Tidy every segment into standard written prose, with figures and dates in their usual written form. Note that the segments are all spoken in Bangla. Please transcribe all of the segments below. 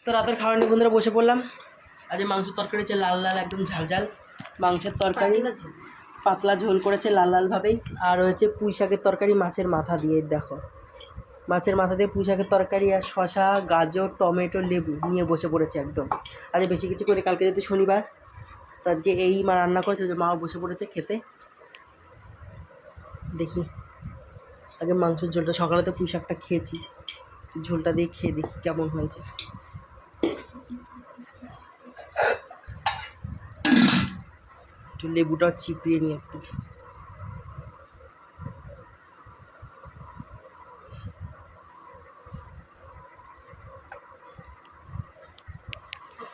তো রাতের খাবার নিয়ে বন্ধুরা বসে পড়লাম। আজ মাংসের তরকারি হচ্ছে লাল লাল একদম ঝালঝাল মাংসের তরকারি, পাতলা ঝোল করেছে লাল লালভাবেই। আর হয়েছে পুঁই শাকের তরকারি মাছের মাথা দিয়ে, দেখো মাছের মাথা দিয়ে পুঁই শাকের তরকারি, আর শশা গাজর টমেটো লেবু নিয়ে বসে পড়েছে একদম। আজ বেশি কিছু করে, কালকে যেহেতু শনিবার তো আজকে এই মা রান্না করেছে, যে মাও বসে পড়েছে খেতে। দেখি আগে মাংসের ঝোলটা, সকালে তো পুঁই শাকটা খেয়েছি, ঝোলটা দিয়ে খেয়ে দেখি কেমন হয়েছে। একটু লেবুটাও চিপিয়ে নিয়ে একটু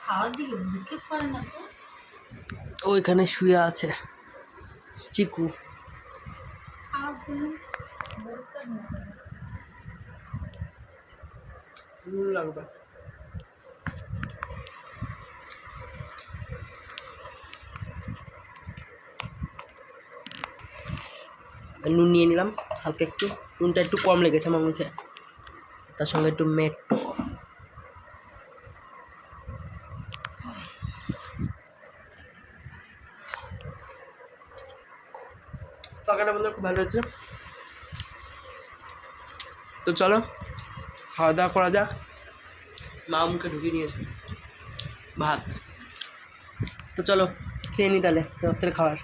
খাওয়ার দিকে ভুকে পড়ে না তো। ওইখানে শুয়ে আছে চিকু। লাগবে নুন নিয়ে নিলাম হালকা একটু, নুনটা একটু কম লেগেছে আমার মুখে, তার সঙ্গে একটু মেট। তরকারিটা বলতে খুব ভালো হচ্ছে। তো চলো খাওয়া দাওয়া করা যাক। মা মুখে ঢুকিয়ে নিয়েছে ভাত, তো চলো খেয়ে নি তাহলে রাত্রের খাবার।